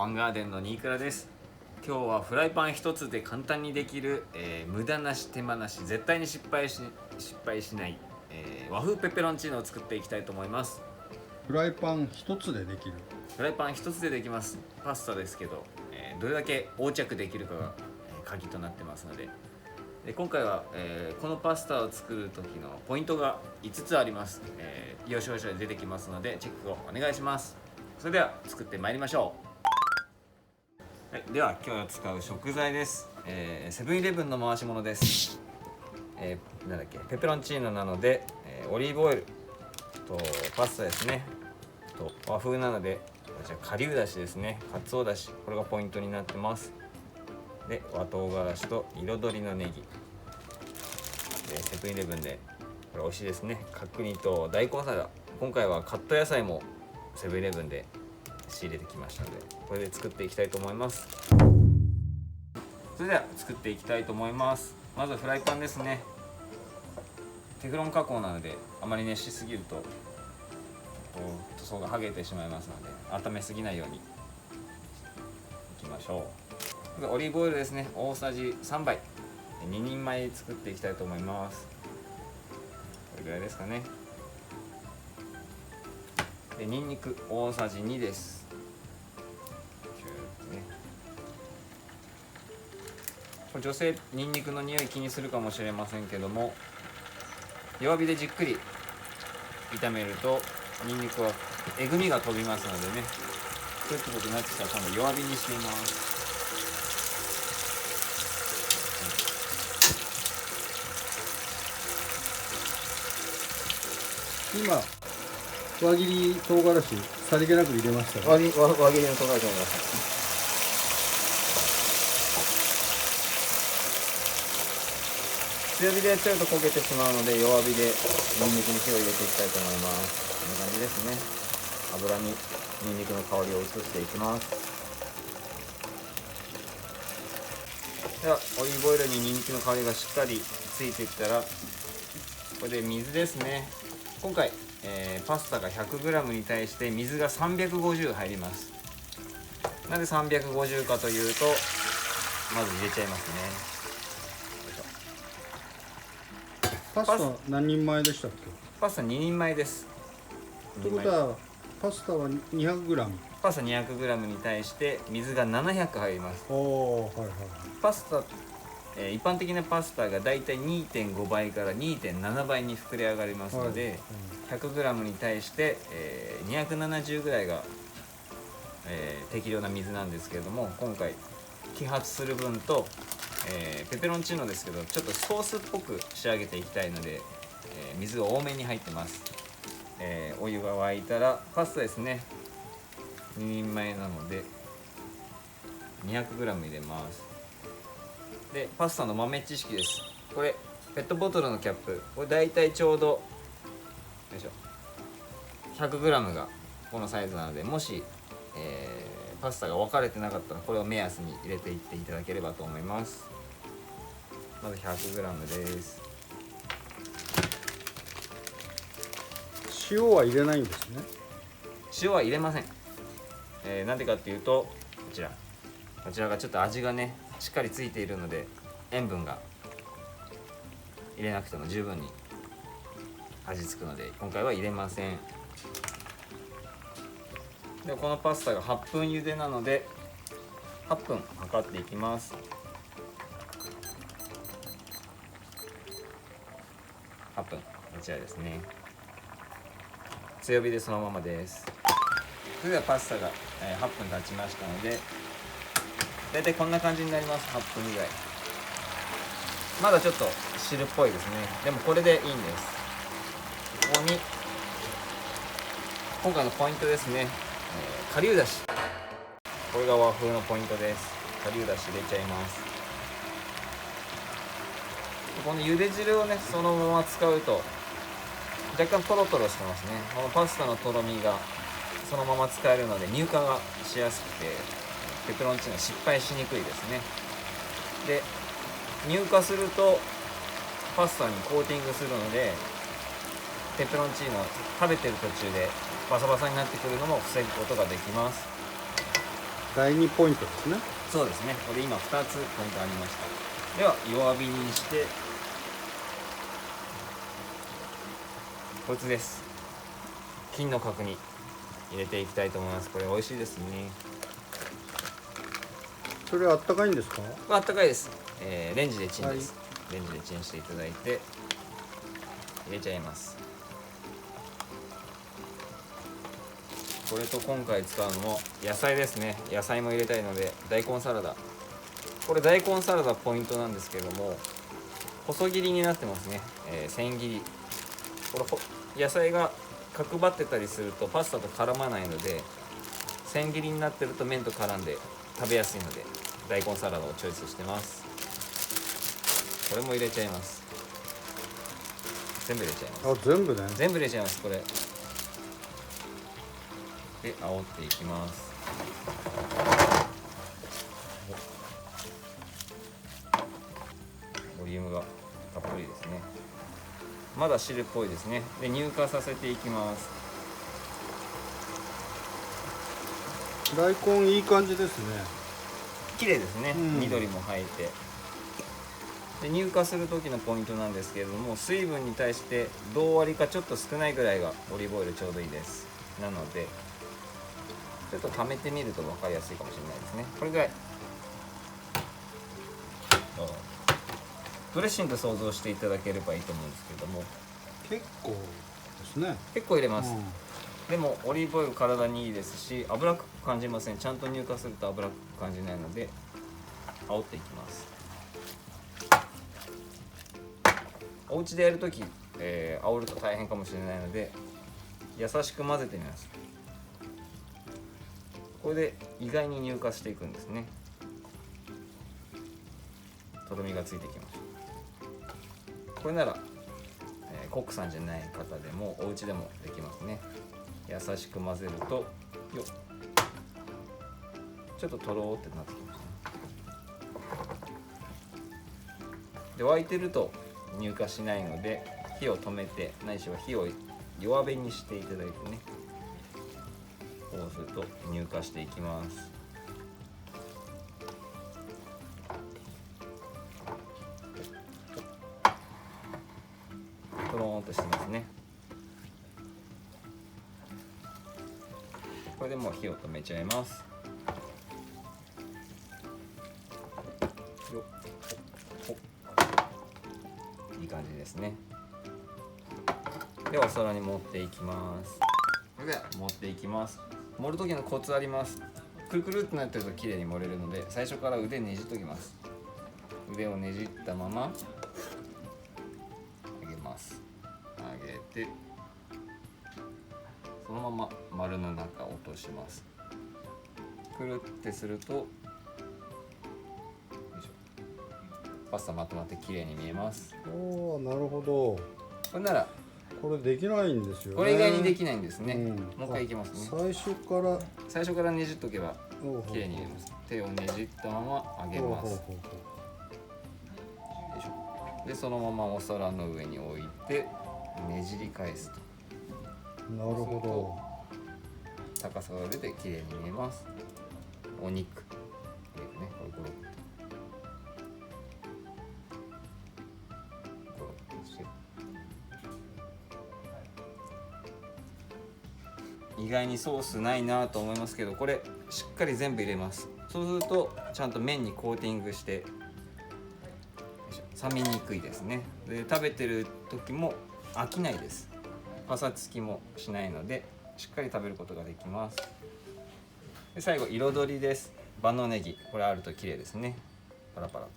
ワンガーデンの新倉です。今日はフライパン一つで簡単にできる、無駄なし手間なし絶対に失敗しない、和風ペペロンチーノを作っていきたいと思います。フライパン一つでできる。フライパン一つでできます。パスタですけど、どれだけ横着できるかが鍵となってますので、今回は、このパスタを作る時のポイントが5つあります。要所要所で出てきますのでチェックをお願いします。それでは作ってまいりましょう。はい、では今日使う食材です。セブンイレブンの回し物です。ペペロンチーノなので、オリーブオイルとパスタですね。と和風なのでこちら顆粒だしですね。かつおだし、これがポイントになってます。で和唐辛子と彩りのネギで、セブンイレブンでこれ美味しいですね。角煮と大根サラダ、今回はカット野菜もセブンイレブンで仕入れてきましたので、これで作っていきたいと思います。それでは作っていきたいと思います。まずフライパンですね。テフロン加工なのであまり熱しすぎると塗装が剥げてしまいますので、温めすぎないようにいきましょう。オリーブオイルですね。大さじ3杯、2人前作っていきたいと思います。これぐらいですかね。でニンニク大さじ2です。これ女性ニンニクの匂い気にするかもしれませんけども、弱火でじっくり炒めるとニンニクはえぐみが飛びますのでね、プツプツなってきたら今度弱火にしています。今輪切り唐辛子さりげなく入れましたね。輪切りの唐辛子を入れました。強火でやっちゃうと焦げてしまうので、弱火でニンニクに火を入れていきたいと思います。こんな感じですね。油にニンニクの香りを移していきます。ではオリーブオイルにニンニクの香りがしっかりついてきたら、ここで水ですね。今回、パスタが 100g に対して水が350入ります。なぜ350かというと、まず入れちゃいますね。パスタ何人前でしたっけ？パスタ2人前です。ということはパスタは 200g。 パスタ 200g に対して水が700入ります。はいはい。パスタ、一般的なパスタがだいたい 2.5 倍から 2.7 倍に膨れ上がりますので、100g に対して、270ぐらいが、適量な水なんですけれども、今回揮発する分と、ペペロンチーノですけどちょっとソースっぽく仕上げていきたいので、水が多めに入ってます。お湯が沸いたらパスタですね。2人前なので 200g 入れます。でパスタの豆知識です。これペットボトルのキャップ、これだいたいちょうどよいしょ 100g がこのサイズなので、もし、パスタが分かれてなかったらこれを目安に入れていっていただければと思います。まず 100g です。塩は入れないんですね。塩は入れません。なんでかっていうと、こちらがちょっと味がねしっかりついているので、塩分が入れなくても十分に味付くので今回は入れません。でこのパスタが8分茹でなので8分測っていきます。8分、こちらですね。強火でそのままです。それではパスタが8分経ちましたので、だいたいこんな感じになります。8分ぐらい。まだちょっと汁っぽいですね。でもこれでいいんです。ここに今回のポイントですね。顆粒だし、これが和風のポイントです。顆粒だし入れちゃいます。この茹で汁をねそのまま使うと若干トロトロしてますね。このパスタのとろみがそのまま使えるので乳化がしやすくて、ペペロンチーノ失敗しにくいですね。で乳化するとパスタにコーティングするので、ペペロンチーノ食べてる途中でバサバサになってくるのも防ぐことができます。第2ポイントですね。そうですね。これ今2つポイントありました。では弱火にしてこいつです。金の角に入れていきたいと思います。これ美味しいですね。それあったかいんですか？あったかいです。レンジでチンです、レンジでチンしていただいて入れちゃいます。これと今回使うのも野菜ですね。野菜も入れたいので大根サラダ。これ大根サラダポイントなんですけれども、細切りになってますね。千切り。これ野菜が角張ってたりするとパスタと絡まないので、千切りになってると麺と絡んで食べやすいので大根サラダをチョイスしてます。これも入れちゃいます。全部入れちゃいます。あ、全部ね。全部入れちゃいます。これで煽っていきます。ボリュームがたっぷりですね。まだ汁っぽいですね。で乳化させていきます。大根いい感じですね。綺麗ですね、うん、緑も入ってで乳化する時のポイントなんですけれども、水分に対して同割りかちょっと少ないぐらいがオリーブオイルちょうどいいです。なのでちょっと溜めてみると分かりやすいかもしれないですね。これぐらいドレッシング想像していただければいいと思うんですけれども、結構ですね。結構入れます、でもオリーブオイル体にいいですし脂っこく感じません。ちゃんと乳化すると脂っこく感じないので煽っていきます。お家でやるとき、煽ると大変かもしれないので優しく混ぜてみます。これで意外に乳化していくんですね。とろみがついてきました。これなら、コックさんじゃない方でもお家でもできますね。優しく混ぜるとよっちょっととろーってなってきましたね。で沸いてると乳化しないので火を止めて、ないしは火を弱火にしていただいてね、こうすると乳化していきます。とろーんとしてますね。これでもう火を止めちゃいます。よっいい感じですね。ではお皿に盛っていきます。それでは盛っていきます。盛る時のコツあります。くるくるってなってると綺麗に盛れるので、最初から腕ねじっときます。腕をねじったまま上げます。上げてそのまま丸の中落とします。くるってするとパスタまとまって綺麗に見えます。おお、なるほど。これならこれできないんですよね。これ以外にできないんですね、もう一回いきますね。最初からねじっとけば綺麗に見えます。手をねじったまま上げます。でそのままお皿の上に置いてねじり返すと、なるほど高さが出て綺麗に見えます。お肉ね、これゴロッと意外にソースないなと思いますけど、これしっかり全部入れます。そうするとちゃんと麺にコーティングして冷めにくいですね。で食べてる時も飽きないです。パサつきもしないのでしっかり食べることができます。で最後彩りです。万能ネギ、これあると綺麗ですね。パラパラと。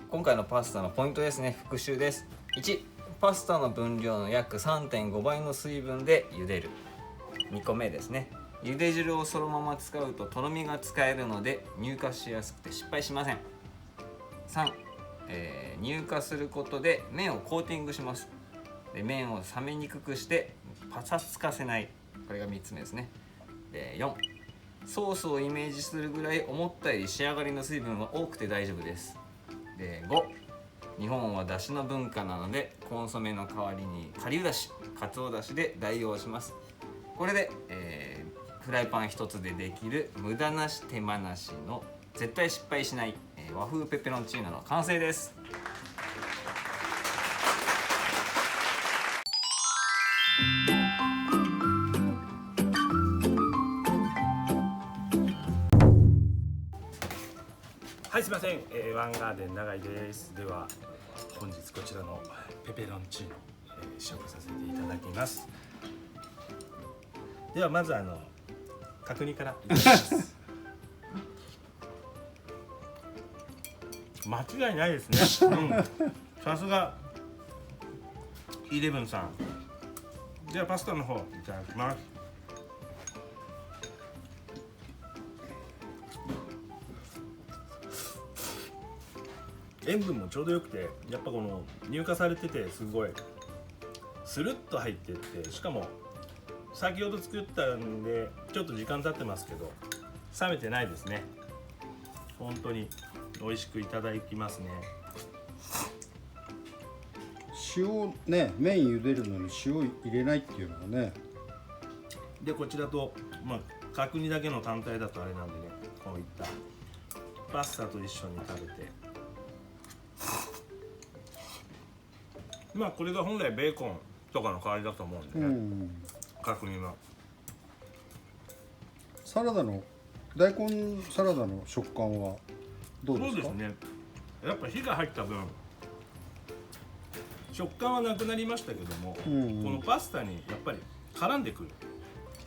今回のパスタのポイントですね。復習です。1、パスタの分量の約 3.5 倍の水分で茹でる。2個目ですね。茹で汁をそのまま使うととろみが使えるので乳化しやすくて失敗しません。3、乳化することで麺をコーティングします。で麺を冷めにくくしてパサつかせない。これが3つ目ですね。で4、ソースをイメージするぐらい思ったより仕上がりの水分は多くて大丈夫です。で5、日本はだしの文化なのでコンソメの代わりに顆粒だし、かつおだしで代用します。これで、フライパン一つでできる無駄なし手間なしの絶対失敗しない、和風ペペロンチーノの完成です。はい、すみません、ワンガーデン永井です。では本日こちらのペペロンチーノ、試食させていただきます。ではまず角煮からいただきます間違いないですね、さすがイレブンさん。ではパスタの方いただきます。塩分もちょうどよくて、やっぱこの乳化されててすごいスルッと入ってって、しかも先ほど作ったんでちょっと時間経ってますけど冷めてないですね。本当に美味しくいただきますね。塩ね、麺茹でるのに塩入れないっていうのがね。でこちらと、角煮だけの単体だとあれなんでね、こういったパスタと一緒に食べて、これが本来ベーコンとかの代わりだと思うんでね、角煮は。サラダの大根サラダの食感はどうですか？そうですね、やっぱ火が入った分食感はなくなりましたけども、このパスタにやっぱり絡んでくる、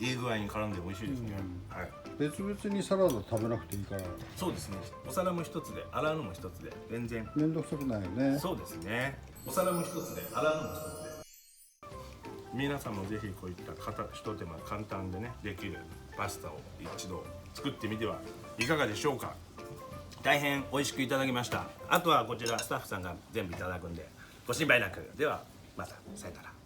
いい具合に絡んで美味しいですね。はい、別々にサラダ食べなくていいから。そうですね、お皿も一つで洗うのも一つで全然面倒くさくないよね。そうですね、お皿も一つで洗うのも一つで、皆さんもぜひこういった一手間簡単でねできるパスタを一度作ってみてはいかがでしょうか。大変美味しくいただきました。あとはこちらスタッフさんが全部いただくんでご心配なく。ではまたさよなら。